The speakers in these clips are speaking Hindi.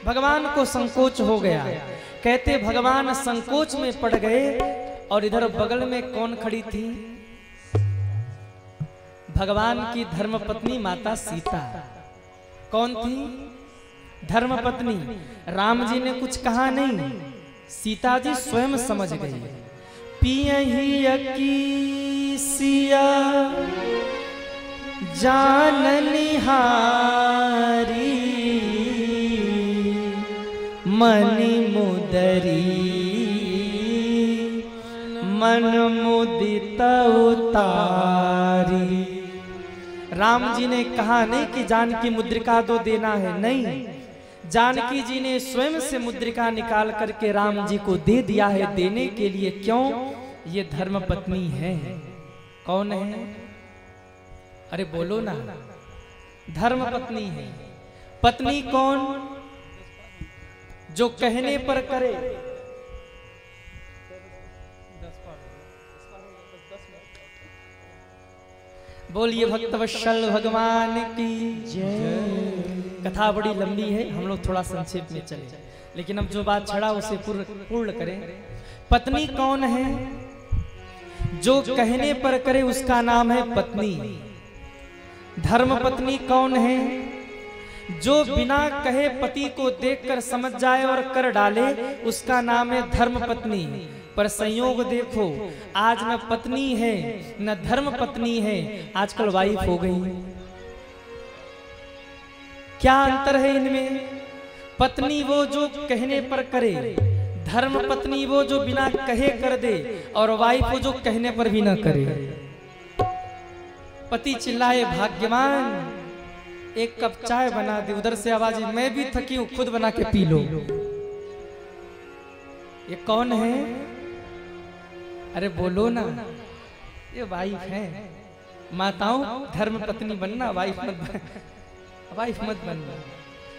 भगवान को संकोच हो गया। कहते भगवान संकोच में पड़ गए और इधर बगल में कौन खड़ी थी? भगवान की धर्मपत्नी माता सीता। कौन थी? धर्मपत्नी। राम जी ने कुछ कहा नहीं, सीता जी स्वयं समझ गई। पियहि अकी सिया जाननिहारी, मनि मुदरी मन मुदित उतारी। राम जी ने कहा नहीं कि जानकी मुद्रिका दो देना है, नहीं, जानकी जी ने स्वयं से मुद्रिका निकाल करके राम जी को दे दिया है देने के लिए। क्यों? ये धर्मपत्नी है। कौन है? अरे बोलो ना। धर्मपत्नी है। पत्नी कौन? जो कहने पर करे। बोलिए भक्तवत्सल भगवान की जय। कथा बड़ी लंबी है, हम लोग थोड़ा संक्षेप में चले, लेकिन अब जो बात छड़ा उसे पूर्ण करें। पत्नी कौन है? जो कहने पर करे उसका नाम है पत्नी। धर्मपत्नी कौन है? जो बिना कहे पति को देखकर समझ जाए और कर डाले उसका नाम है धर्मपत्नी। पर संयोग देखो, आज न पत्नी है न धर्म पत्नी है, आजकल वाइफ हो गई। क्या अंतर है इनमें? पत्नी वो जो कहने पर करे, धर्म पत्नी वो जो बिना कहे कर दे, और वाइफ वो जो कहने पर भी ना करे। पति चिल्लाए भाग्यवान एक कप चाय बना दे, उधर से आवाज मैं भी थकी हूं खुद बना के पी लो। ये कौन है? अरे बोलो ना। ये वाइफ है। माताओं धर्म पत्नी बनना, वाइफ मत बनना।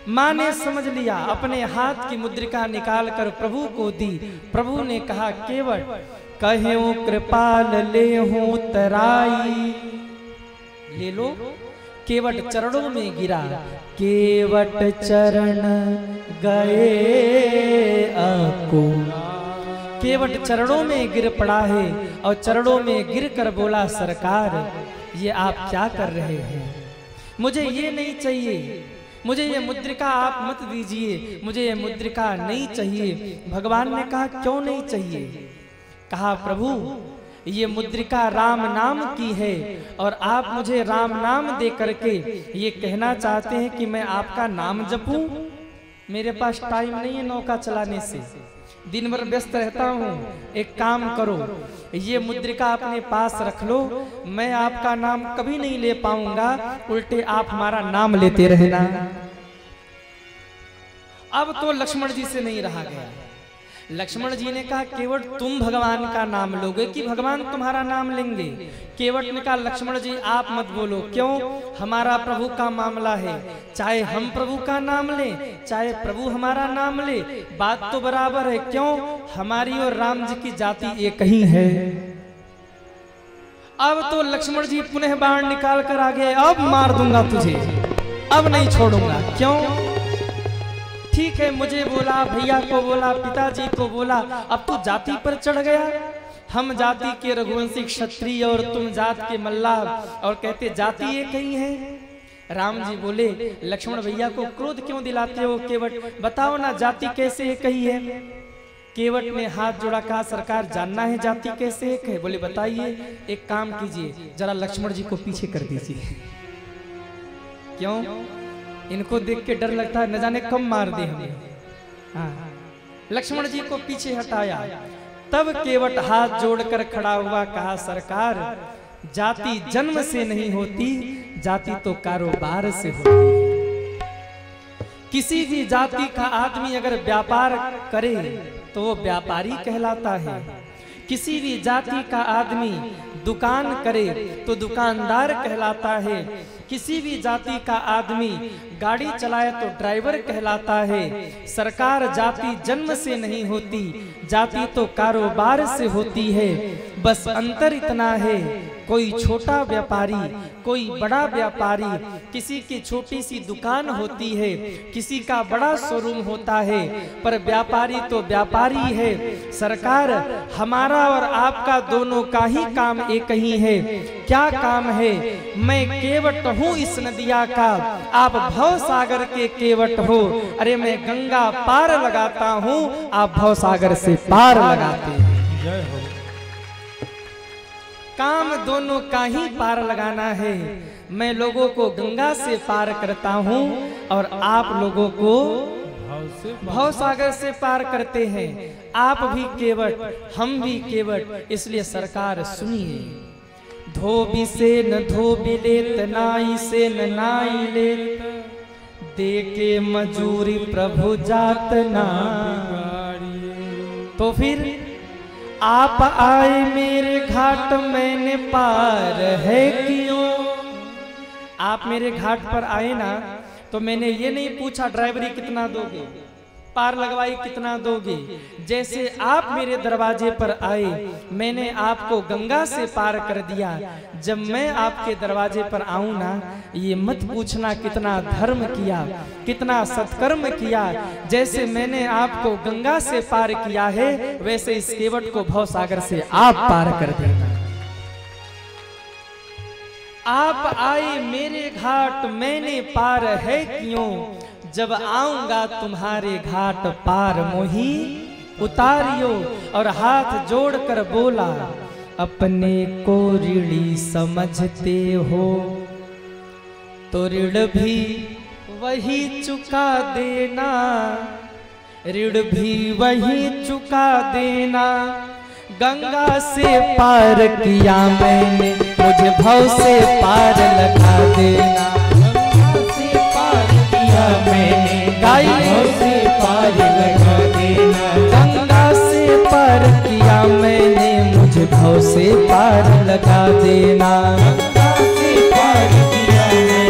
माँ ने समझ लिया, अपने हाथ की मुद्रिका निकाल कर प्रभु को दी। प्रभु ने कहा केवट कहो कृपाल ले हूं तराई। ले लो। केवट चरणों में गिरा। केवट चरण गए अको। केवट चरणों में गिर पड़ा है और चरणों में गिर कर बोला सरकार ये आप क्या कर रहे हैं? मुझे ये नहीं चाहिए, मुझे ये मुद्रिका आप मत दीजिए, मुझे ये मुद्रिका नहीं चाहिए। भगवान ने कहा क्यों नहीं चाहिए? कहा प्रभु ये मुद्रिका राम नाम की है और आप मुझे राम नाम दे करके ये कहना चाहते हैं कि मैं आपका नाम जपूं। मेरे पास टाइम नहीं है नौका चलाने से, दिन भर व्यस्त रहता हूँ। एक काम करो, ये मुद्रिका अपने पास रख लो, मैं आपका नाम कभी नहीं ले पाऊंगा, उल्टे आप हमारा नाम लेते रहना। अब तो लक्ष्मण जी से नहीं रहा गया। लक्ष्मण जी ने कहा केवट तुम भगवान का नाम लोगे कि भगवान तुम्हारा नाम लेंगे? केवट ने कहा लक्ष्मण जी आप मत बोलो। क्यों? हमारा प्रभु का मामला है, चाहे हम प्रभु का नाम लें चाहे प्रभु हमारा नाम ले, बात तो बराबर है। क्यों? हमारी और राम जी की जाति एक ही है। अब तो लक्ष्मण जी पुनः बाण निकाल कर आ गए, अब मार दूंगा तुझे, अब नहीं छोड़ूंगा। क्यों? ठीक है, मुझे बोला, भैया को बोला, पिताजी को बोला, अब तो जाति पर चढ़ गया। हम जाति के रघुवंशी क्षत्रिय और तुम जात के मल्लाह, और कहते जाति एक ही है। राम जी बोले लक्ष्मण भैया को क्रोध क्यों दिलाते हो? केवट बताओ ना जाति कैसे एक ही है? केवट ने हाथ जोड़ा, कहा सरकार जानना है जाति कैसे एक है? बोले बताइए। एक काम कीजिए, जरा लक्ष्मण जी को पीछे कर दीजिए। क्यों? इनको देख के डर लगता है, न जाने कब मार दे हमें। हाँ, लक्ष्मण जी को पीछे हटाया। तब केवट हाथ जोड़कर खड़ा हुआ, कहा सरकार जाति जन्म से नहीं होती, जाति तो कारोबार से होती है। किसी भी जाति का आदमी अगर व्यापार करे तो वो व्यापारी कहलाता है। किसी भी जाति का आदमी दुकान करे तो दुकानदार कहलाता है। किसी भी जाति का आदमी गाड़ी चलाए तो ड्राइवर कहलाता है। सरकार जाति जन्म से नहीं होती, जाति तो कारोबार से होती है। बस अंतर इतना है कोई छोटा व्यापारी, कोई बड़ा व्यापारी, किसी की छोटी सी दुकान होती है, किसी का बड़ा शोरूम होता है, पर व्यापारी तो व्यापारी है। सरकार, हमारा और आपका दोनों का ही काम एक ही है। क्या काम है? मैं केवट हूँ इस नदिया का, आप भव सागर के केवट हो। अरे मैं गंगा पार लगाता हूँ, आप भव सागर से पार लगाते हैं। जय हो। काम दोनों का ही पार लगाना है। मैं लोगों को गंगा से पार करता हूँ और आप लोगों को भव सागर से पार करते हैं। आप भी केवट, हम भी केवट। इसलिए सरकार सुनिए, धोबी से न धोबी लेत, नाई से न नाई लेत, दे के मजूरी प्रभु जात ना। तो फिर आप आए मेरे घाट, मैंने पार है क्यों। आप मेरे घाट पर आए ना, तो मैंने ये नहीं पूछा ड्राइवरी कितना दोगे, पार लगवाई कितना दोगे। जैसे आप मेरे दरवाजे पर आए, मैंने आपको गंगा से पार कर दिया। जब मैं आपके दरवाजे पर आऊं ना, ये मत पूछना कितना धर्म किया, कितना सत्कर्म किया। जैसे मैंने आपको गंगा से पार किया है, वैसे इस केवट को भव सागर से आप पार कर देना। आप आए मेरे घाट, मैंने पार है क्यों, जब आऊंगा तुम्हारे घाट पार मोही उतारियो। और हाथ जोड़कर बोला, अपने को ऋणी समझते हो तो ऋण भी वही चुका देना, ऋण भी वही चुका देना। गंगा से पार किया मैंने, मुझे भव से पार लगा देना। मैंने गाइयों से पार लगा देना। गंगा से पार किया मैंने, मुझे भव से पार लगा देना। गंगा से पार किया मैंने,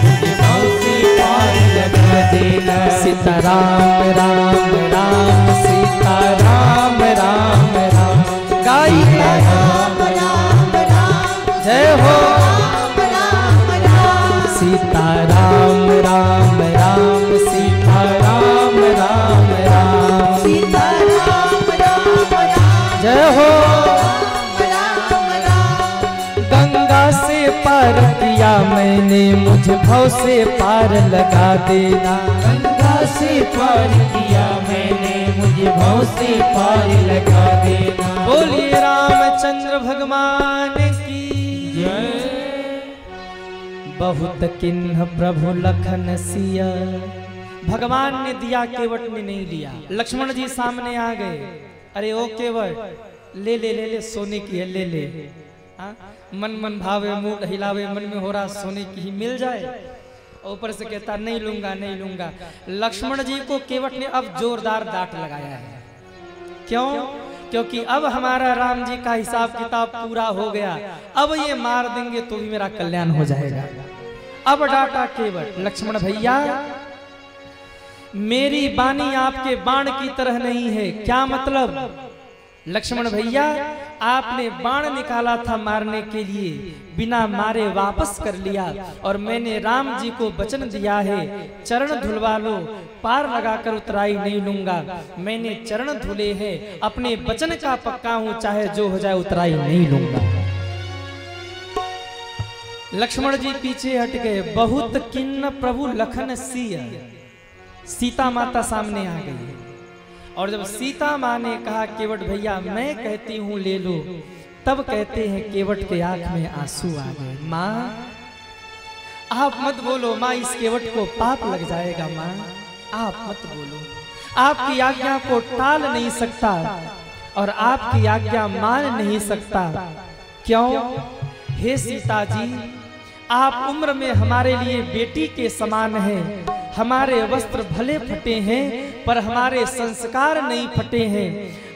मुझे भव से पार लगा देना। सीताराम राम राम, सीताराम राम राम, गाइया राम राम राम, जय हो सीताराम राम राम, सीताराम राम राम, सीताराम राम राम, जय हो राम राम। गंगा से पार किया मैंने, मुझे भव से पार लगा देना। गंगा से पार किया मैंने, मुझे भव से पार लगा देना। बोलिए रामचंद्र भगवान की जय। बहुत किन्ह प्रभु लखन सिया, भगवान ने दिया, केवट ने नहीं लिया। लक्ष्मण जी सामने आ गए, अरे ओ केवट ले ले ले ले, सोने की है, ले ले। मन मन भावे मुंह हिलावे, मन में हो रहा सोने की ही मिल जाए। ऊपर से कहता नहीं लूंगा नहीं लूंगा। लक्ष्मण जी को केवट ने अब जोरदार डांट लगाया है। क्यों? क्योंकि अब हमारा राम जी का हिसाब किताब पूरा हो गया। अब ये मार देंगे तो भी मेरा कल्याण हो जाएगा। अब डांटा केवट, लक्ष्मण भैया मेरी बानी आपके बाण की तरह नहीं है। क्या मतलब? लक्ष्मण भैया आपने बाण निकाला था मारने के लिए, बिना मारे वापस कर लिया। और मैंने राम जी को वचन दिया है, चरण धुलवा लो, पार लगाकर उतराई नहीं लूंगा। मैंने चरण धुले हैं, अपने वचन का पक्का हूं, चाहे जो हो जाए उतराई नहीं लूंगा। लक्ष्मण जी पीछे हट गए। बहुत किन्न प्रभु लखन सिया, सीता माता सामने आ गई। और जब सीता माँ ने कहा केवट भैया मैं कहती हूँ ले लो, तब कहते हैं केवट के आंख में आंसू आ गए। माँ आप मत बोलो, माँ इस केवट को पाप लग जाएगा। माँ आप मत बोलो, आपकी आज्ञा को टाल नहीं सकता और आपकी आज्ञा मान नहीं सकता। क्यों? हे सीता जी, आप उम्र में हमारे लिए बेटी के समान हैं। हमारे वस्त्र भले फटे हैं पर हमारे संस्कार नहीं फटे हैं।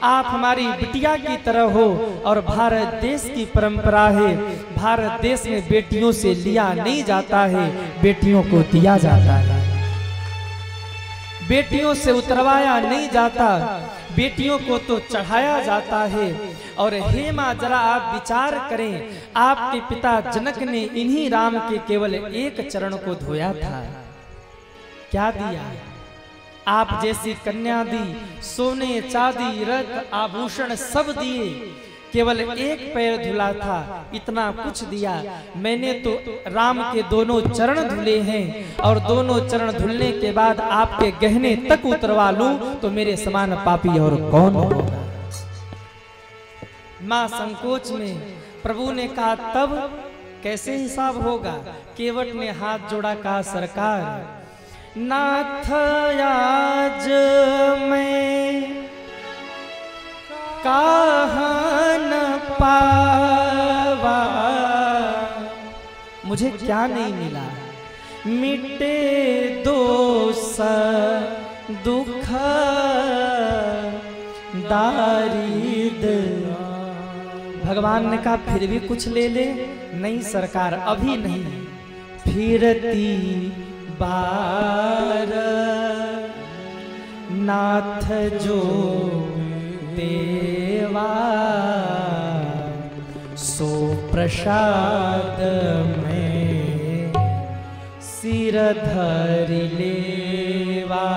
आप हमारी बिटिया की तरह हो और भारत देश की परंपरा है, भारत देश में बेटियों से लिया नहीं जाता है, बेटियों को दिया जाता है। बेटियों से उतरवाया नहीं जाता, बेटियों को तो चढ़ाया जाता है। और हे मां, जरा आप विचार करें, आपके पिता जनक ने इन्हीं राम के केवल एक चरण को धोया था, क्या दिया? आप जैसी कन्या दी, सोने चांदी रत्न आभूषण सब दिए, केवल एक पैर धुला था, इतना कुछ दिया। मैंने तो राम के दोनों चरण धुले हैं, और दोनों चरण धुलने के बाद आपके गहने तक उतरवा लूं तो मेरे समान पापी और कौन होगा? मां संकोच में, प्रभु ने कहा तब कैसे हिसाब होगा? केवट ने हाथ जोड़ा, कहा सरकार, नाथ आज मैं कहाँ न पावा, मुझे क्या नहीं मिला, मिटे दोष दुख दारिद्र। भगवान ने कहा फिर भी कुछ ले ले। नहीं सरकार, अभी नहीं, फिरती बार नाथ जो देवा सो प्रसाद में सिर धरि लेवा।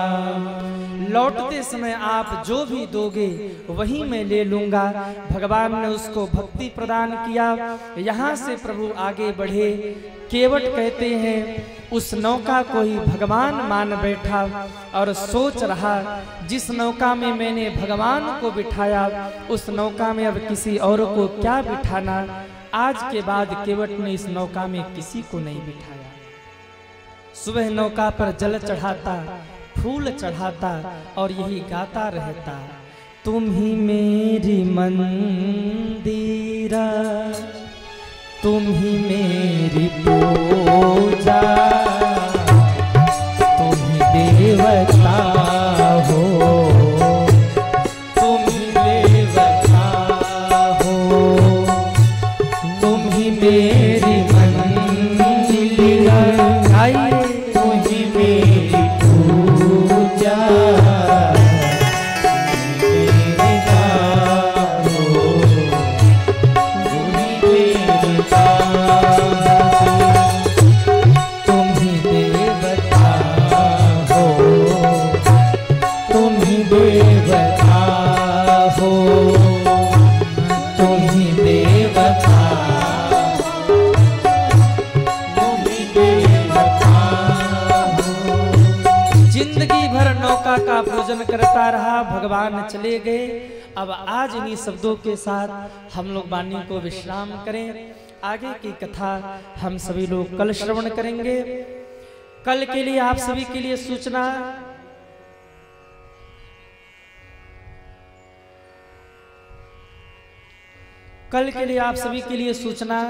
लौटते समय आप जो भी दोगे वही मैं ले लूंगा। भगवान ने उसको भक्ति प्रदान किया। यहाँ से प्रभु आगे बढ़े। केवट कहते हैं उस नौका को ही भगवान मान बैठा और सोच रहा, जिस नौका में मैंने भगवान को बिठाया उस नौका में अब किसी और को क्या बिठाना। आज के बाद केवट ने इस नौका में किसी को नहीं बिठाया। सुबह नौका पर जल चढ़ाता, फूल चढ़ाता और यही गाता रहता, तुम ही मेरी मंदिरा, तुम ही मेरी पूजा, तुम ही देवता हो, तुम ही देवता हो, तुम ही मेरी मंदिरा, तुम ही मेरी पूजा, का पूजन करता रहा। भगवान चले गए। अब आज इन्हीं शब्दों के साथ हम लोग वाणी को विश्राम करें। आगे की कथा हम सभी लोग कल श्रवण करेंगे। कल के लिए आप सभी के लिए सूचना, कल के लिए आप सभी के लिए सूचना,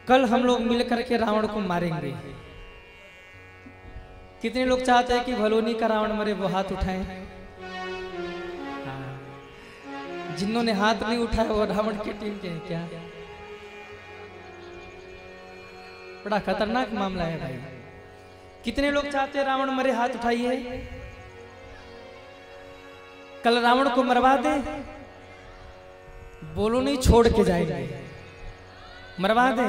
कल हम लोग मिलकर के रावण को मारेंगे। कितने लोग चाहते हैं कि भलोनी का रावण मरे वो हाथ उठाएं? जिन्होंने हाथ नहीं उठाया वो रावण की टीम के हैं क्या? बड़ा खतरनाक मामला है भाई। कितने लोग चाहते हैं रावण मरे? हाथ उठाइए। कल रावण को मरवा दे, बोलो नहीं छोड़ के जाएंगे, मरवा दे।